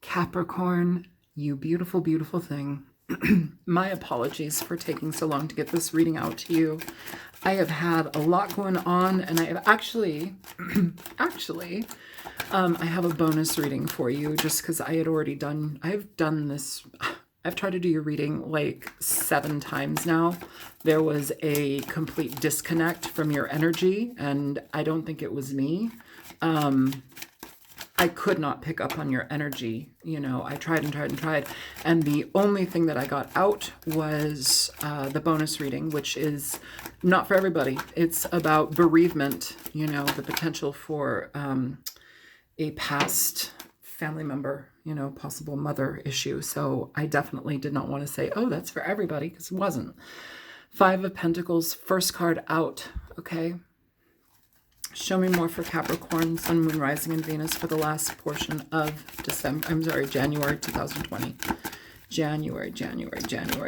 Capricorn, you beautiful, beautiful thing. My apologies for taking so long to get this reading out to you. I have had a lot going on, and I have actually, I have a bonus reading for you just because I've done this. I've tried to do your reading like 7 times now. There was a complete disconnect from your energy, and I don't think it was me. I could not pick up on your energy. You know, I tried and tried and tried. And the only thing that I got out was the bonus reading, which is not for everybody. It's about bereavement, you know, the potential for a past family member, you know, possible mother issue. So I definitely did not want to say, oh, that's for everybody, because it wasn't. 5 of Pentacles, first card out, okay? Show me more for Capricorn, Sun, Moon, Rising, and Venus for the last portion of January 2020. January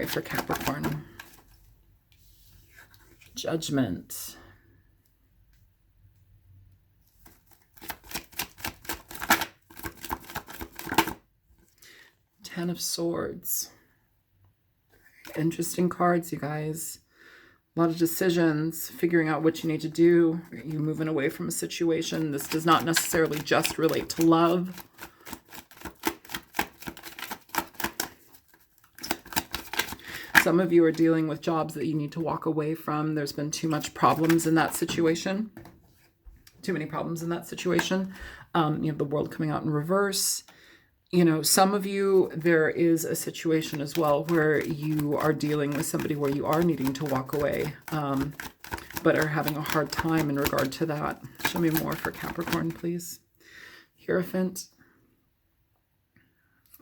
for Capricorn. Judgment. Ten of Swords. Interesting cards, you guys. A lot of decisions, figuring out what you need to do. Are you moving away from a situation? This does not necessarily just relate to love. Some of you are dealing with jobs that you need to walk away from. There's been too much problems in that situation. Too many problems in that situation. You have the world coming out in reverse. You know, some of you, there is a situation as well where you are dealing with somebody where you are needing to walk away, but are having a hard time in regard to that. Show me more for Capricorn, please. Hierophant.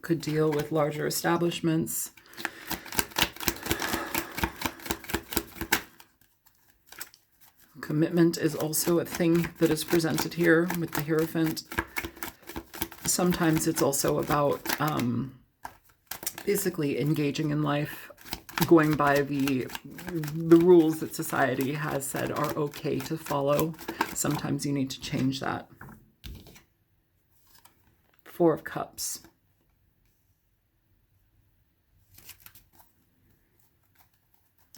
Could deal with larger establishments. Commitment is also a thing that is presented here with the Hierophant. Sometimes it's also about basically engaging in life, going by the rules that society has said are okay to follow. Sometimes you need to change that. 4 of Cups.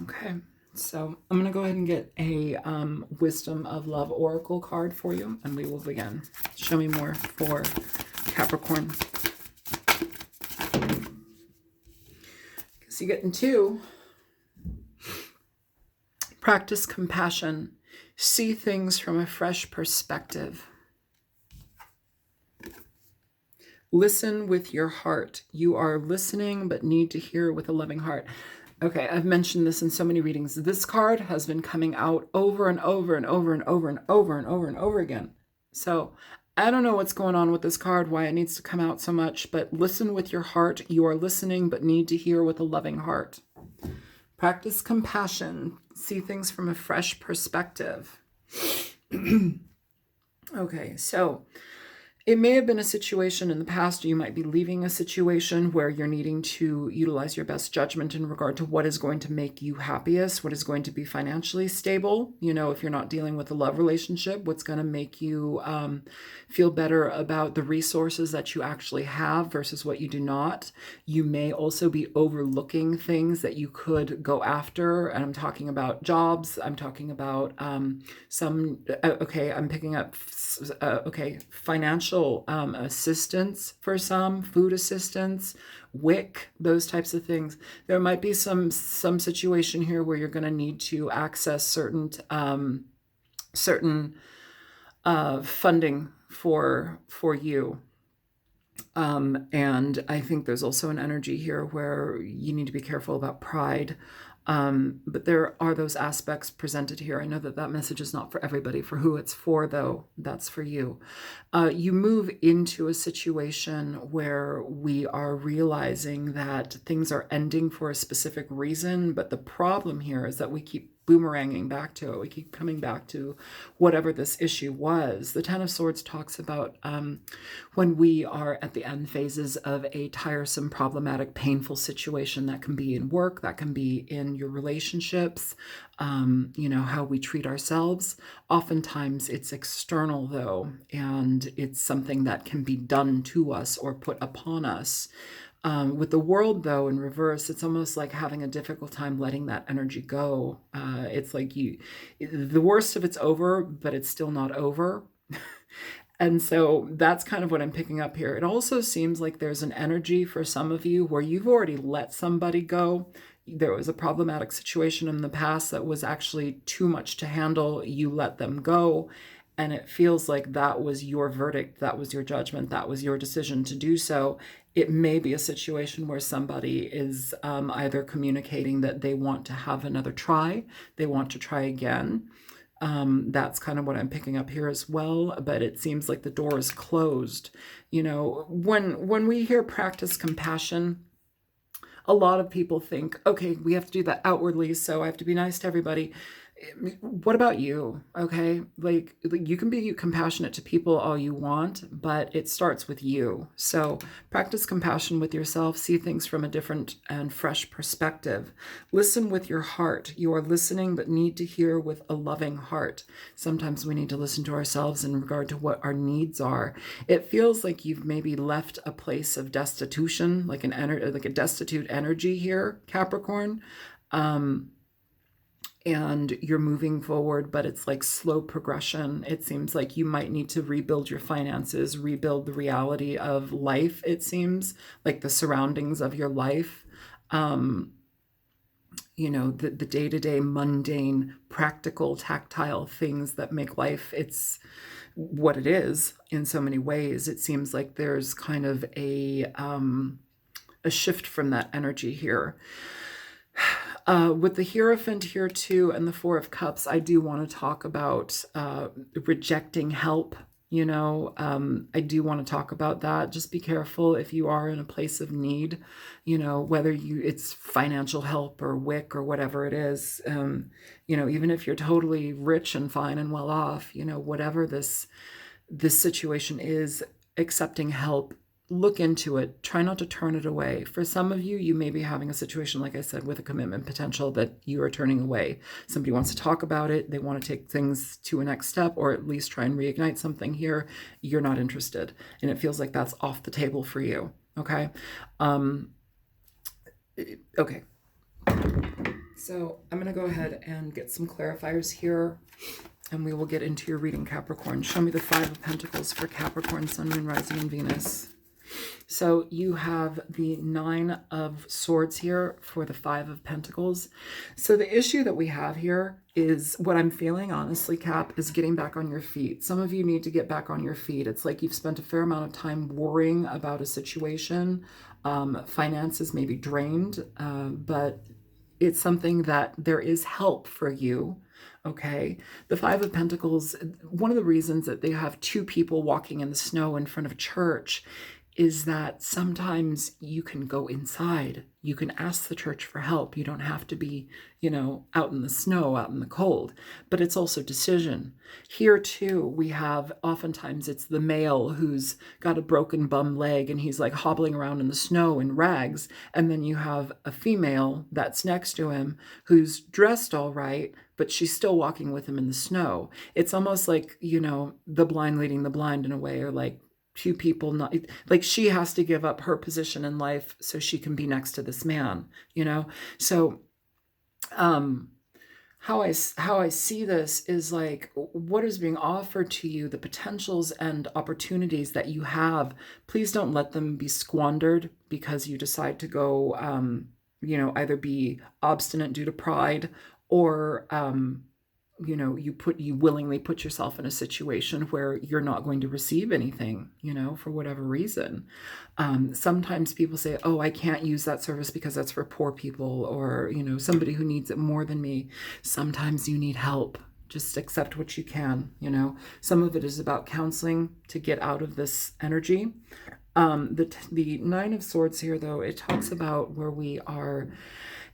Okay, so I'm going to go ahead and get a Wisdom of Love Oracle card for you, and we will begin. Show me more for Capricorn. So you get in 2. Practice compassion. See things from a fresh perspective. Listen with your heart. You are listening but need to hear with a loving heart. Okay, I've mentioned this in so many readings. This card has been coming out over and over and over and over and over and over and over again. So I don't know what's going on with this card, why it needs to come out so much, but listen with your heart. You are listening, but need to hear with a loving heart. Practice compassion. See things from a fresh perspective. Okay, so it may have been a situation in the past, or you might be leaving a situation where you're needing to utilize your best judgment in regard to what is going to make you happiest, what is going to be financially stable. You know, if you're not dealing with a love relationship, what's going to make you feel better about the resources that you actually have versus what you do not. You may also be overlooking things that you could go after. And I'm talking about jobs. I'm talking about I'm picking up, financial assistance for some, food assistance, WIC, those types of things. There might be some situation here where you're going to need to access certain funding for you. And I think there's also an energy here where you need to be careful about pride. But there are those aspects presented here. I know that that message is not for everybody. For who it's for, though, that's for you. You move into a situation where we are realizing that things are ending for a specific reason. But the problem here is that we keep boomeranging back to it. We keep coming back to whatever this issue was. The Ten of Swords talks about when we are at the end phases of a tiresome, problematic, painful situation. That can be in work, that can be in your relationships. how we treat ourselves. Oftentimes it's external though, and it's something that can be done to us or put upon us. With the world though in reverse, it's almost like having a difficult time letting that energy go. It's like the worst of it's over, but it's still not over. And so that's kind of what I'm picking up here. It also seems like there's an energy for some of you where you've already let somebody go. There was a problematic situation in the past that was actually too much to handle. You let them go. And it feels like that was your verdict, that was your judgment, that was your decision to do so. It may be a situation where somebody is either communicating that they want to have another try, they want to try again. That's kind of what I'm picking up here as well, but it seems like the door is closed. When we hear practice compassion, a lot of people think, okay, we have to do that outwardly, so I have to be nice to everybody. What about you? Okay, like you can be compassionate to people all you want, but it starts with you. So practice compassion with yourself, see things from a different and fresh perspective. Listen with your heart. You are listening, but need to hear with a loving heart. Sometimes we need to listen to ourselves in regard to what our needs are. It feels like you've maybe left a place of destitution, like a destitute energy here, Capricorn. And you're moving forward, but it's like slow progression. It seems like you might need to rebuild your finances, rebuild the reality of life. It seems like the surroundings of your life, the day-to-day mundane, practical, tactile things that make life, it's what it is in so many ways. It seems like there's kind of a shift from that energy here. With the Hierophant here too, and the Four of Cups, I do want to talk about rejecting help. I do want to talk about that. Just be careful if you are in a place of need, whether it's financial help or WIC or whatever it is, even if you're totally rich and fine and well off, whatever this situation is, accepting help. Look into it. Try not to turn it away. For some of you, you may be having a situation, like I said, with a commitment potential that you are turning away. Somebody wants to talk about it. They want to take things to a next step, or at least try and reignite something here. You're not interested. And it feels like that's off the table for you. Okay. Okay. So I'm going to go ahead and get some clarifiers here, and we will get into your reading, Capricorn. Show me the Five of Pentacles for Capricorn, Sun, Moon, Rising, and Venus. So you have the Nine of Swords here for the Five of Pentacles. So the issue that we have here is, what I'm feeling, honestly, Cap, is getting back on your feet. Some of you need to get back on your feet. It's like you've spent a fair amount of time worrying about a situation. Finances may be drained, but it's something that there is help for you. Okay. The Five of Pentacles, one of the reasons that they have two people walking in the snow in front of a church is that sometimes you can go inside. You can ask the church for help. You don't have to be, out in the snow, out in the cold. But it's also decision. Here too, we have, oftentimes it's the male who's got a broken bum leg and he's like hobbling around in the snow in rags. And then you have a female that's next to him who's dressed all right, but she's still walking with him in the snow. It's almost like, the blind leading the blind in a way, or like, two people, not like she has to give up her position in life so she can be next to this man, so how I see this is like, what is being offered to you, the potentials and opportunities that you have, please don't let them be squandered because you decide to go either be obstinate due to pride, or you willingly put yourself in a situation where you're not going to receive anything, for whatever reason. Sometimes people say, oh, I can't use that service because that's for poor people, or, somebody who needs it more than me. Sometimes you need help. Just accept what you can, Some of it is about counseling to get out of this energy. The Nine of Swords here, though, it talks about where we are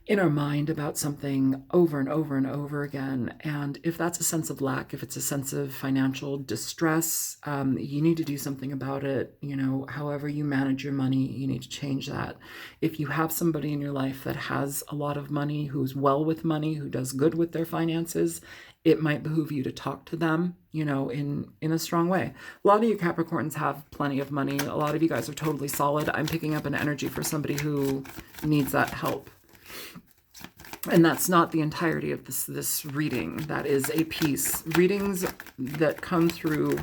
in our mind about something over and over and over again. And if that's a sense of lack, if it's a sense of financial distress, you need to do something about it. You know, however you manage your money, you need to change that. If you have somebody in your life that has a lot of money, who's well with money, who does good with their finances, it might behoove you to talk to them, you know, in a strong way. A lot of you Capricorns have plenty of money. A lot of you guys are totally solid. I'm picking up an energy for somebody who needs that help. And that's not the entirety of this reading. That is a piece. Readings that come through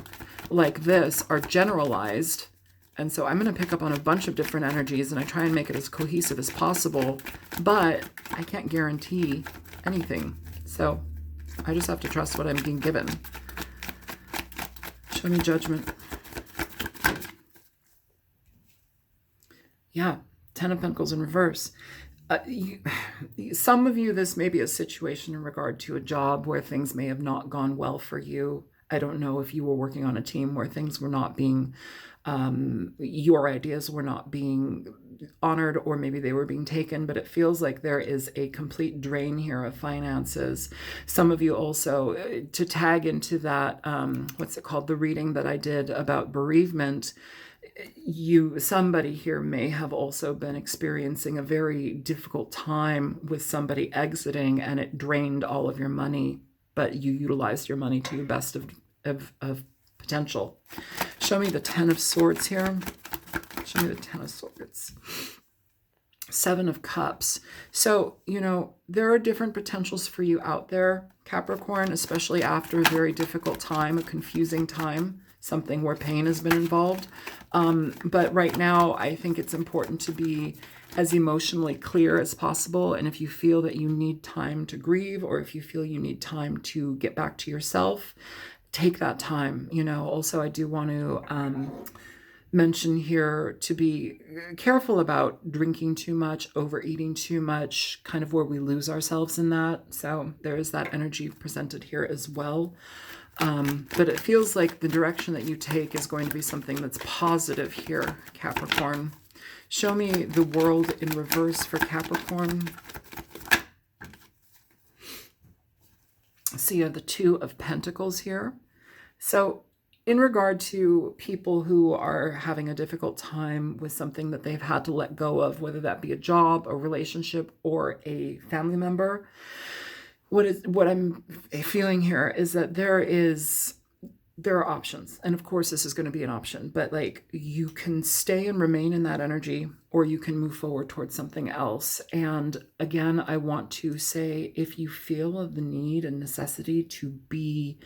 like this are generalized. And so I'm going to pick up on a bunch of different energies, and I try and make it as cohesive as possible. But I can't guarantee anything. So I just have to trust what I'm being given. Show me Judgment. Yeah, Ten of Pentacles in reverse. Some of you, this may be a situation in regard to a job where things may have not gone well for you. I don't know if you were working on a team where things were not being, your ideas were not being honored, or maybe they were being taken, but it feels like there is a complete drain here of finances. Some of you also, to tag into that, what's it called, the reading that I did about bereavement, somebody here may have also been experiencing a very difficult time with somebody exiting, and it drained all of your money, but you utilized your money to your best of potential. Show me the Ten of Swords here. Show me the Ten of Swords. Seven of Cups. So, you know, there are different potentials for you out there, Capricorn, especially after a very difficult time, a confusing time, something where pain has been involved. But right now, I think it's important to be as emotionally clear as possible. And if you feel that you need time to grieve, or if you feel you need time to get back to yourself, take that time. You know, also, I do want to mention here to be careful about drinking too much, overeating too much, kind of where we lose ourselves in that. So there is that energy presented here as well. But it feels like the direction that you take is going to be something that's positive here, Capricorn. Show me the World in reverse for Capricorn. So you have the Two of Pentacles here. So in regard to people who are having a difficult time with something that they've had to let go of, whether that be a job, a relationship, or a family member, what I'm feeling here is that there are options. And of course, this is going to be an option, but like, you can stay and remain in that energy, or you can move forward towards something else. And again, I want to say, if you feel the need and necessity to be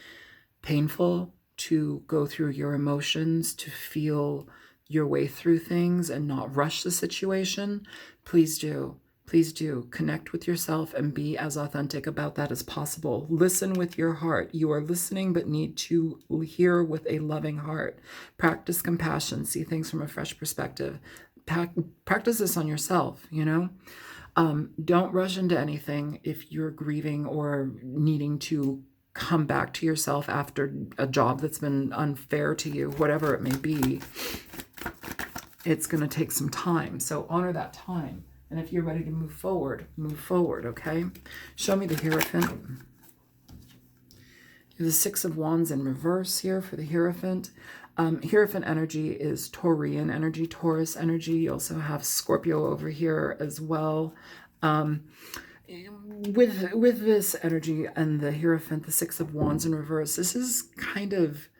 painful, to go through your emotions, to feel your way through things and not rush the situation, please do. Please do connect with yourself and be as authentic about that as possible. Listen with your heart. You are listening, but need to hear with a loving heart. Practice compassion. See things from a fresh perspective. Practice this on yourself, you know? Don't rush into anything if you're grieving or needing to come back to yourself after a job that's been unfair to you, whatever it may be. It's going to take some time. So honor that time. And if you're ready to move forward, okay? Show me the Hierophant. The Six of Wands in reverse here for the Hierophant. Hierophant energy is Taurian energy, Taurus energy. You also have Scorpio over here as well. With this energy and the Hierophant, the Six of Wands in reverse, this is kind of,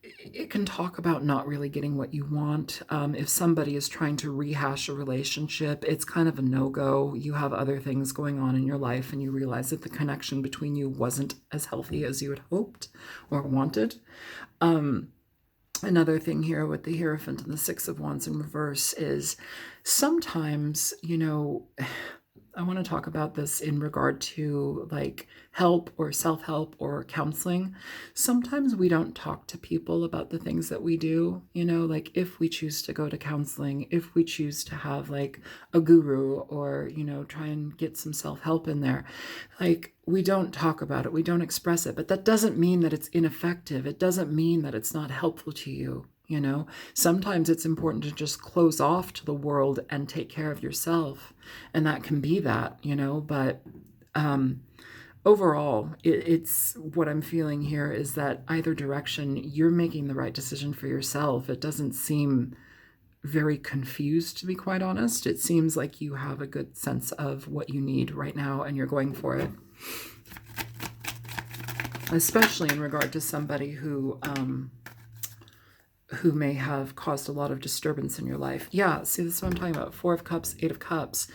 it can talk about not really getting what you want. If somebody is trying to rehash a relationship, it's kind of a no-go. You have other things going on in your life, and you realize that the connection between you wasn't as healthy as you had hoped or wanted. Another thing here with the Hierophant and the Six of Wands in reverse is sometimes, you know, I want to talk about this in regard to like help or self-help or counseling. Sometimes we don't talk to people about the things that we do, you know, like if we choose to go to counseling, if we choose to have like a guru or, you know, try and get some self-help in there, like we don't talk about it, we don't express it, but that doesn't mean that it's ineffective. It doesn't mean that it's not helpful to you. You know, sometimes it's important to just close off to the world and take care of yourself. And that can be that, you know, but overall, it's what I'm feeling here is that either direction, you're making the right decision for yourself. It doesn't seem very confused, to be quite honest. It seems like you have a good sense of what you need right now and you're going for it. Especially in regard to somebody who may have caused a lot of disturbance in your life. Yeah, see, this is what I'm talking about. 4 of Cups, 8 of Cups.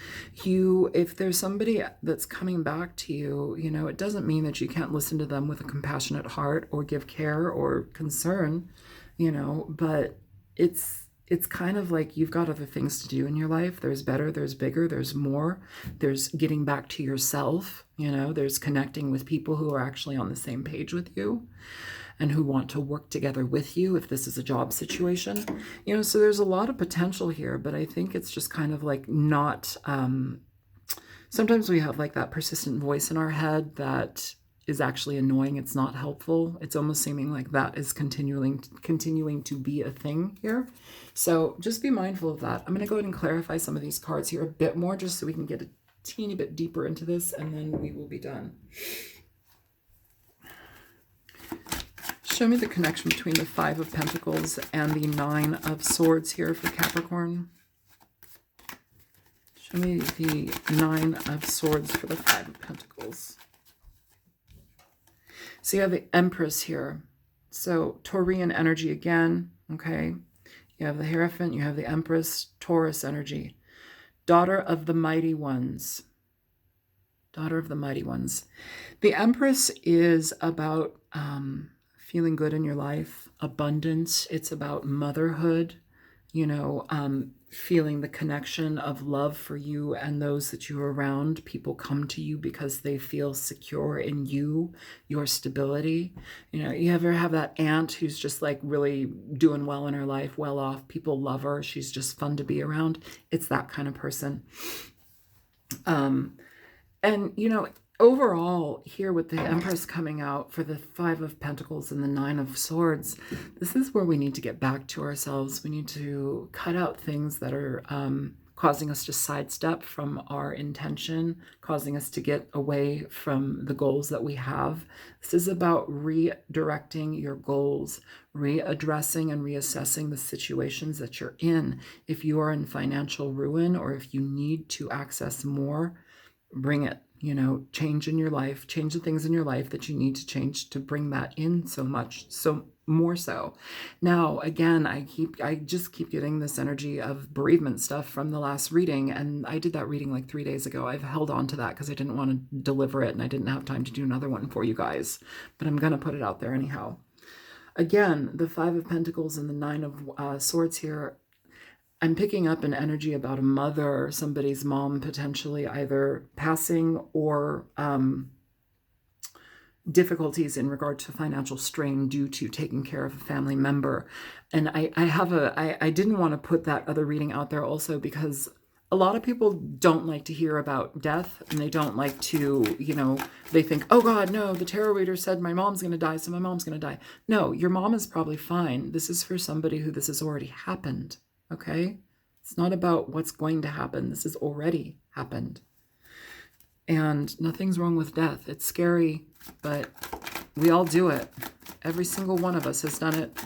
If there's somebody that's coming back to you, you know, it doesn't mean that you can't listen to them with a compassionate heart or give care or concern, you know, but it's kind of like you've got other things to do in your life. There's better, there's bigger, there's more. There's getting back to yourself, you know, there's connecting with people who are actually on the same page with you and who want to work together with you if this is a job situation. You know, so there's a lot of potential here, but I think it's just kind of like not, sometimes we have like that persistent voice in our head that is actually annoying. It's not helpful. It's almost seeming like that is continuing to be a thing here. So just be mindful of that. I'm going to go ahead and clarify some of these cards here a bit more just so we can get a teeny bit deeper into this, and then we will be done. Show me the connection between the 5 of Pentacles and the 9 of Swords here for Capricorn. Show me the 9 of Swords for the 5 of Pentacles. So you have the Empress here. So Taurian energy again, okay? You have the Hierophant, you have the Empress, Taurus energy. Daughter of the Mighty Ones. Daughter of the Mighty Ones. The Empress is about feeling good in your life, abundance. It's about motherhood, you know, feeling the connection of love for you and those that you are around. People come to you because they feel secure in you, your stability. You know, you ever have that aunt who's just like really doing well in her life, well off, people love her, she's just fun to be around. It's that kind of person. And, you know, overall here with the Empress coming out for the 5 of Pentacles and the 9 of Swords, this is where we need to get back to ourselves. We need to cut out things that are causing us to sidestep from our intention, causing us to get away from the goals that we have. This is about redirecting your goals, readdressing and reassessing the situations that you're in. If you are in financial ruin or if you need to access more, bring it. You know, change in your life, change the things in your life that you need to change to bring that in so much, so more so. Now, again, I just keep getting this energy of bereavement stuff from the last reading, and I did that reading like 3 days ago. I've held on to that because I didn't want to deliver it, and I didn't have time to do another one for you guys, but I'm going to put it out there anyhow. Again, the 5 of Pentacles and the 9 of Swords here, I'm picking up an energy about a mother, somebody's mom potentially either passing or difficulties in regard to financial strain due to taking care of a family member. And I didn't want to put that other reading out there also because a lot of people don't like to hear about death, and they don't like to, you know, they think, oh God, no, the tarot reader said my mom's going to die, so my mom's going to die. No, your mom is probably fine. This is for somebody who this has already happened. Okay? It's not about what's going to happen. This has already happened. And nothing's wrong with death. It's scary, but we all do it. Every single one of us has done it.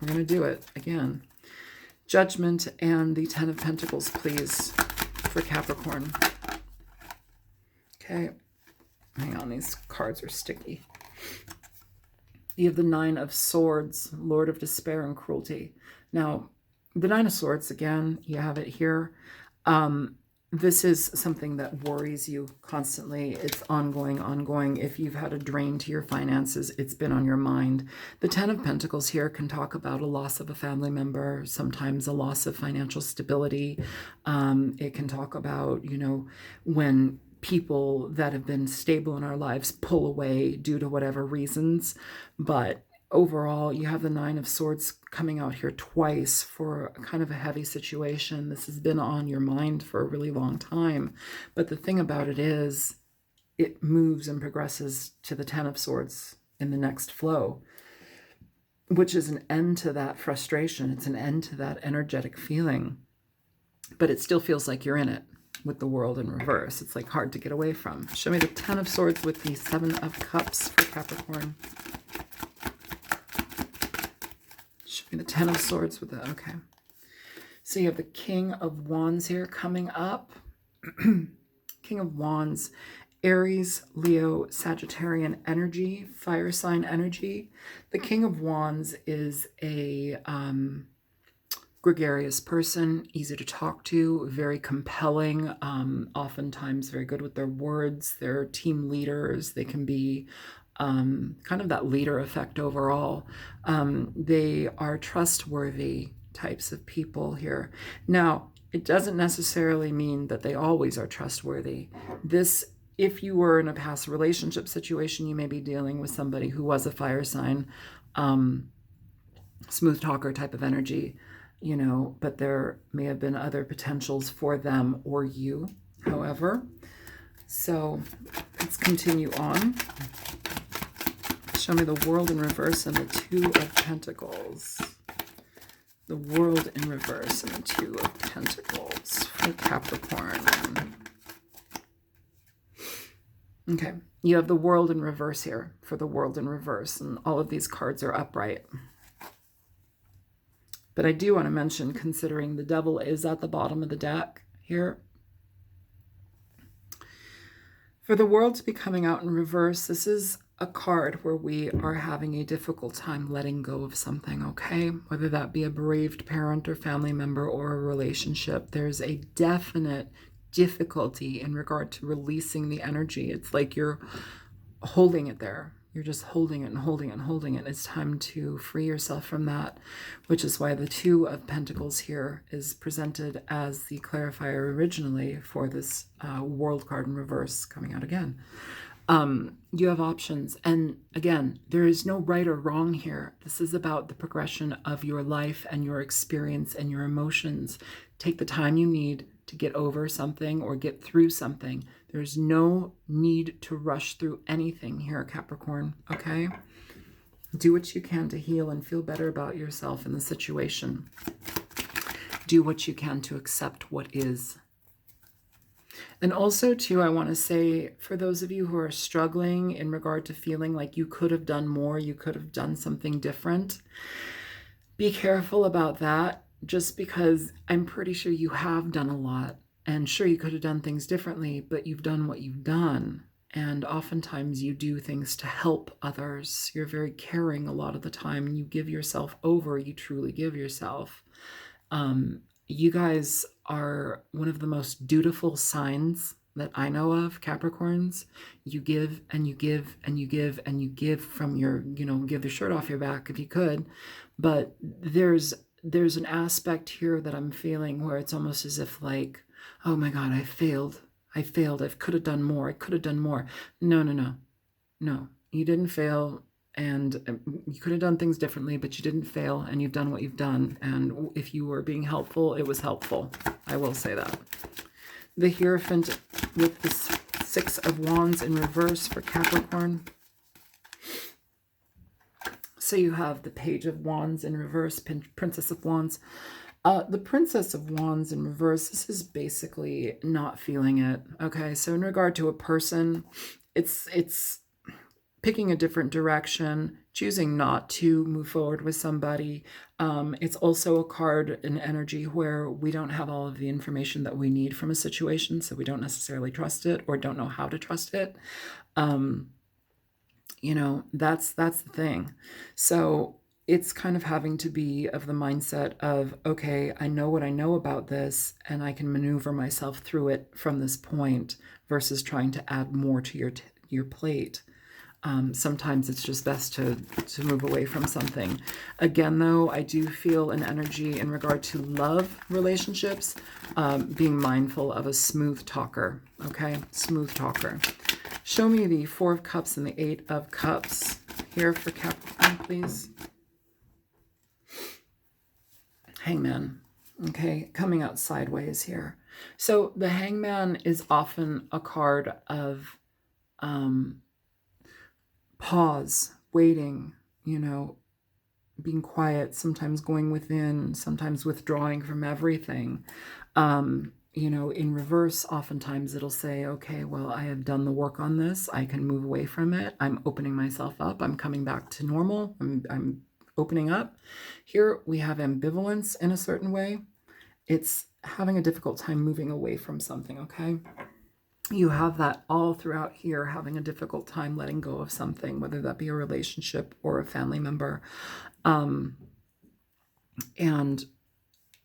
We're going to do it again. Judgment and the 10 of Pentacles, please, for Capricorn. Okay. Hang on, these cards are sticky. You have the 9 of Swords, Lord of Despair and Cruelty. Now, the 9 of Swords, again, you have it here. This is something that worries you constantly. It's ongoing. If you've had a drain to your finances, it's been on your mind. The 10 of Pentacles here can talk about a loss of a family member, sometimes a loss of financial stability. It can talk about, you know, when people that have been stable in our lives pull away due to whatever reasons. But overall, you have the 9 of Swords coming out here twice for kind of a heavy situation. This has been on your mind for a really long time. But the thing about it is, it moves and progresses to the 10 of Swords in the next flow. which is an end to that frustration. It's an end to that energetic feeling, but it still feels like you're in it with the World in reverse. It's like hard to get away from. Show me the Ten of Swords with the Seven of Cups for Capricorn. Show me the Ten of Swords with the, okay. So you have the King of Wands here coming up. King of Wands, Aries, Leo, Sagittarian energy, fire sign energy. The King of Wands is a gregarious person, easy to talk to, very compelling, oftentimes very good with their words. They're team leaders. They can be kind of that leader effect overall. They are trustworthy types of people here. Now, it doesn't necessarily mean that they always are trustworthy. This, if you were in a past relationship situation, you may be dealing with somebody who was a fire sign, smooth talker type of energy, you know, but there may have been other potentials for them or you, however. So let's continue on. Show me the World in reverse and the Two of Pentacles. The World in reverse and the Two of Pentacles for Capricorn. Okay, you have the World in reverse here for the World in reverse, and all of these cards are upright. But I do want to mention, considering the Devil is at the bottom of the deck here, for the World to be coming out in reverse, this is a card where we are having a difficult time letting go of something, okay? Whether that be a bereaved parent or family member or a relationship, there's a definite difficulty in regard to releasing the energy. It's like you're holding it there. You're just holding it and holding it and holding it. It's time to free yourself from that, which is why the Two of Pentacles here is presented as the clarifier originally for this World card in reverse coming out again. You have options. And again, there is no right or wrong here. This is about the progression of your life and your experience and your emotions. Take the time you need to get over something or get through something. There's no need to rush through anything here, Capricorn, okay? Do what you can to heal and feel better about yourself in the situation. Do what you can to accept what is. And also, too, I want to say, for those of you who are struggling in regard to feeling like you could have done more, you could have done something different, be careful about that, just because I'm pretty sure you have done a lot. And sure, you could have done things differently, but you've done what you've done. And oftentimes you do things to help others. You're very caring a lot of the time. You give yourself over. You truly give yourself. You guys are one of the most dutiful signs that I know of, Capricorns. You give and you give and you give and you give from your, you know, give the shirt off your back if you could. But there's an aspect here that I'm feeling where it's almost as if like, oh my God, I failed. I could have done more. I could have done more. No, you didn't fail. And you could have done things differently, but you didn't fail, and you've done what you've done. And if you were being helpful, it was helpful. I will say that. The Hierophant with the Six of Wands in reverse for Capricorn. So you have the Page of Wands in reverse, Princess of Wands. The Princess of Wands in reverse, this is basically not feeling it. Okay, so in regard to a person, it's picking a different direction, choosing not to move forward with somebody. It's also a card, an energy where we don't have all of the information that we need from a situation, so we don't necessarily trust it or don't know how to trust it. You know, that's the thing. So it's kind of having to be of the mindset of, okay, I know what I know about this, and I can maneuver myself through it from this point versus trying to add more to your plate. Sometimes it's just best to move away from something. Again, though, I do feel an energy in regard to love relationships, being mindful of a smooth talker, okay? Smooth talker. Show me the Four of Cups and the Eight of Cups here for Capricorn, please. Hangman, okay? Coming out sideways here. So the Hangman is often a card of pause, waiting, you know, being quiet, sometimes going within, sometimes withdrawing from everything. You know, in reverse, oftentimes it'll say, okay, well, I have done the work on this. I can move away from it. I'm opening myself up. I'm coming back to normal. I'm opening up. Here we have ambivalence in a certain way. It's having a difficult time moving away from something, okay? You have that all throughout here, having a difficult time letting go of something, whether that be a relationship or a family member. And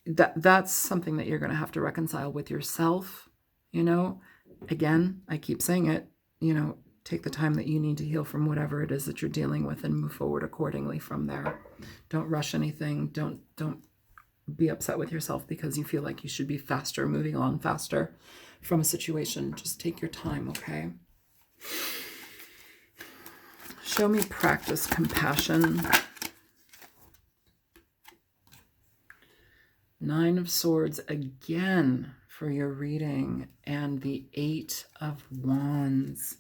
that's something that you're going to have to reconcile with yourself. You know, again, I keep saying it, you know, take the time that you need to heal from whatever it is that you're dealing with and move forward accordingly from there. Don't rush anything. Don't be upset with yourself because you feel like you should be faster, moving along faster from a situation. Just take your time, okay? Show me practice compassion. 9 of Swords again for your reading, and the 8 of Wands.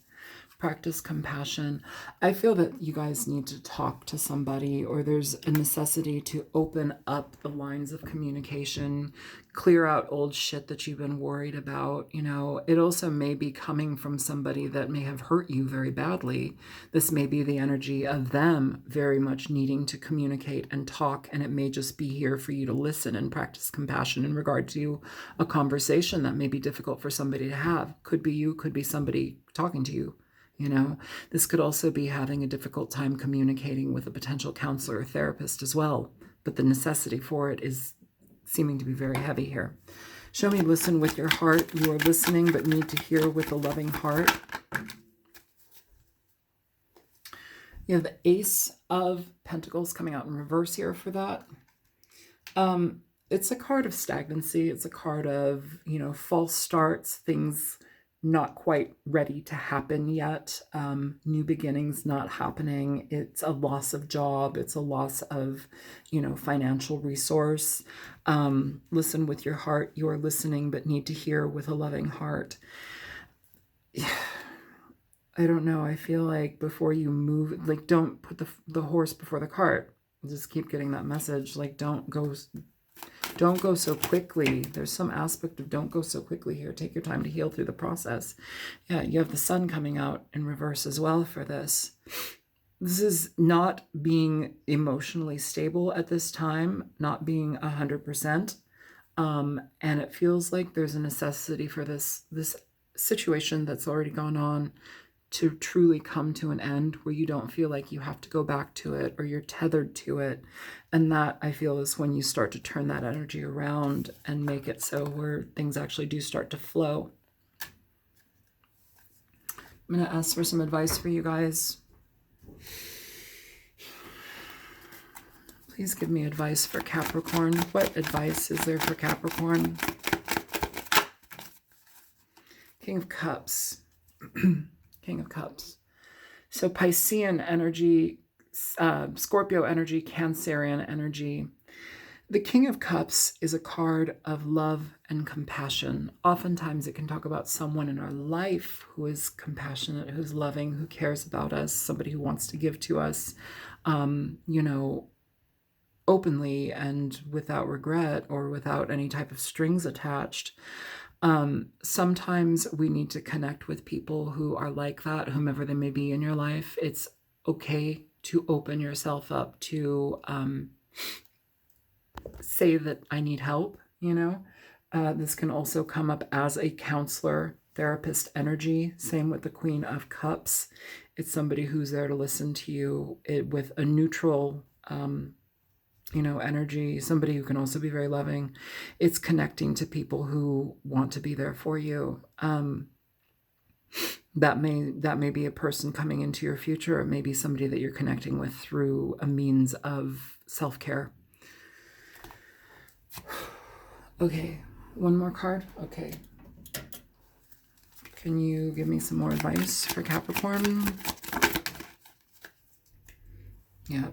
Practice compassion. I feel that you guys need to talk to somebody, or there's a necessity to open up the lines of communication, clear out old shit that you've been worried about. You know, it also may be coming from somebody that may have hurt you very badly. This may be the energy of them very much needing to communicate and talk, and it may just be here for you to listen and practice compassion in regard to a conversation that may be difficult for somebody to have. Could be you, could be somebody talking to you. You know, this could also be having a difficult time communicating with a potential counselor or therapist as well. But the necessity for it is seeming to be very heavy here. Show me listen with your heart. You are listening but need to hear with a loving heart. You have the Ace of Pentacles coming out in reverse here for that. It's a card of stagnancy. It's a card of, you know, false starts, things not quite ready to happen yet. New beginnings not happening. It's a loss of job. It's a loss of, you know, financial resource. Listen with your heart. You are listening, but need to hear with a loving heart. I don't know. I feel like before you move, like, don't put the horse before the cart. Just keep getting that message. Like, don't go so quickly. There's some aspect of don't go so quickly here. Take your time to heal through the process. Yeah, you have the Sun coming out in reverse as well for this. This is not being emotionally stable at this time, not being 100%. And it feels like there's a necessity for this situation that's already gone on to truly come to an end where you don't feel like you have to go back to it or you're tethered to it. And that, I feel, is when you start to turn that energy around and make it so where things actually do start to flow. I'm going to ask for some advice for you guys. Please give me advice for Capricorn. What advice is there for Capricorn? King of Cups. King of Cups. So Piscean energy, Scorpio energy, Cancerian energy. The King of Cups is a card of love and compassion. Oftentimes it can talk about someone in our life who is compassionate, who's loving, who cares about us, somebody who wants to give to us, you know, openly and without regret or without any type of strings attached. Sometimes we need to connect with people who are like that, whomever they may be in your life. It's okay to open yourself up to say that I need help, you know. This can also come up as a counselor, therapist energy. Same with the Queen of Cups. It's somebody who's there to listen to you with a neutral you know, energy, somebody who can also be very loving. It's connecting to people who want to be there for you. That may be a person coming into your future. It may be somebody that you're connecting with through a means of self-care. Okay, one more card. Okay. Can you give me some more advice for Capricorn? Yeah.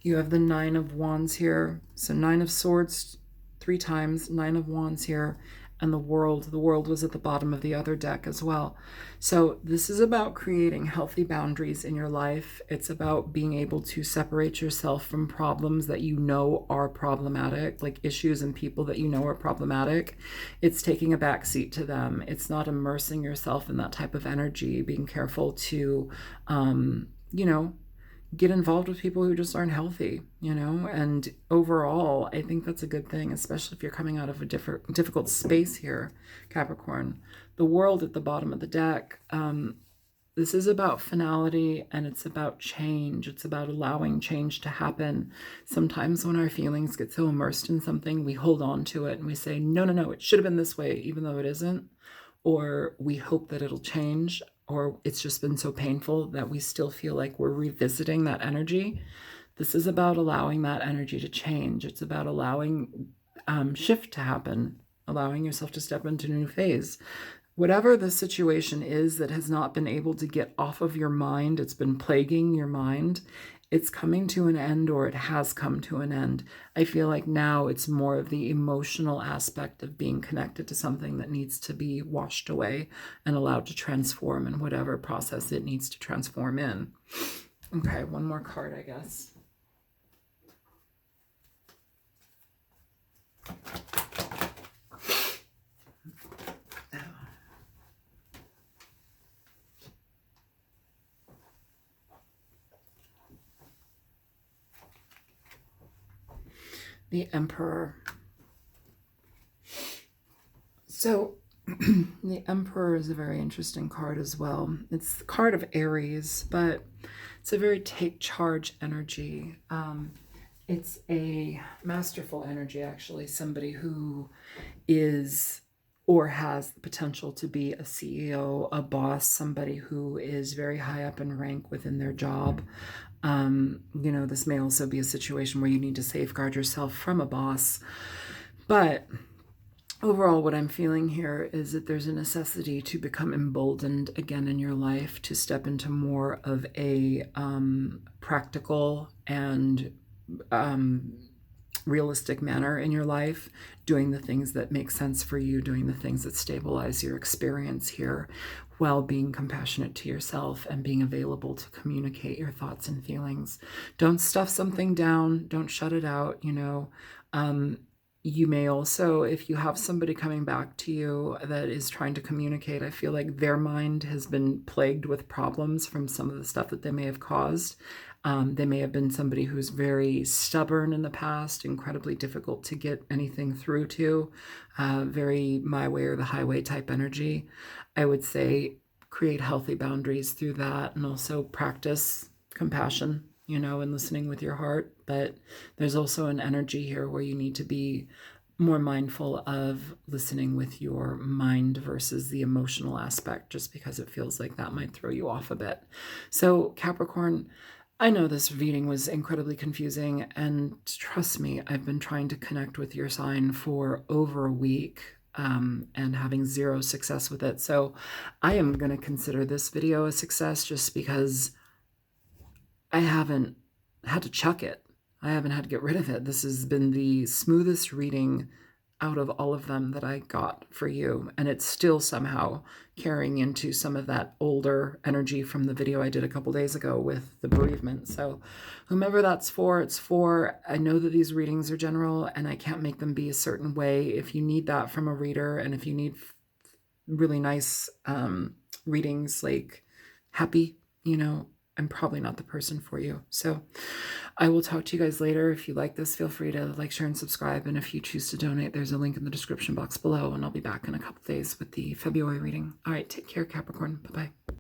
You have the 9 of Wands here. So 9 of Swords 3 times, 9 of Wands here, and the world was at the bottom of the other deck as well. So this is about creating healthy boundaries in your life. It's about being able to separate yourself from problems that you know are problematic, like issues and people that you know are problematic. It's taking a back seat to them. It's not immersing yourself in that type of energy, being careful to, you know, get involved with people who just aren't healthy, you know. And overall, I think that's a good thing, especially if you're coming out of a difficult space here, Capricorn. The world at the bottom of the deck, this is about finality, and it's about change. It's about allowing change to happen. Sometimes when our feelings get so immersed in something, we hold on to it and we say, no, no, no, it should have been this way, even though it isn't. Or we hope that it'll change, or it's just been so painful that we still feel like we're revisiting that energy. This is about allowing that energy to change. It's about allowing shift to happen, allowing yourself to step into a new phase. Whatever the situation is that has not been able to get off of your mind, it's been plaguing your mind, it's coming to an end, or it has come to an end. I feel like now it's more of the emotional aspect of being connected to something that needs to be washed away and allowed to transform in whatever process it needs to transform in. Okay, one more card, I guess. The Emperor. So the Emperor is a very interesting card as well. It's the card of Aries, but it's a very take charge energy. It's a masterful energy, actually. Somebody who is or has the potential to be a CEO, a boss, somebody who is very high up in rank within their job. You know, this may also be a situation where you need to safeguard yourself from a boss. But overall, what I'm feeling here is that there's a necessity to become emboldened again in your life, to step into more of a practical and realistic manner in your life, doing the things that make sense for you, doing the things that stabilize your experience here, while being compassionate to yourself and being available to communicate your thoughts and feelings. Don't stuff something down. Don't shut it out, you know. You may also, if you have somebody coming back to you that is trying to communicate, I feel like their mind has been plagued with problems from some of the stuff that they may have caused. They may have been somebody who's very stubborn in the past, incredibly difficult to get anything through to, very my way or the highway type energy. I would say create healthy boundaries through that, and also practice compassion, you know, and listening with your heart. But there's also an energy here where you need to be more mindful of listening with your mind versus the emotional aspect, just because it feels like that might throw you off a bit. So Capricorn, I know this reading was incredibly confusing, and trust me, I've been trying to connect with your sign for over a week, and having zero success with it. So I am going to consider this video a success just because I haven't had to chuck it. I haven't had to get rid of it. This has been the smoothest reading out of all of them that I got for you. And it's still somehow carrying into some of that older energy from the video I did a couple days ago with the bereavement. So whomever that's for, it's for. I know that these readings are general and I can't make them be a certain way. If you need that from a reader, and if you need really nice readings, like happy, you know, I'm probably not the person for you. So I will talk to you guys later. If you like this, feel free to like, share, and subscribe. And if you choose to donate, there's a link in the description box below, and I'll be back in a couple days with the February reading. All right, take care, Capricorn. Bye-bye.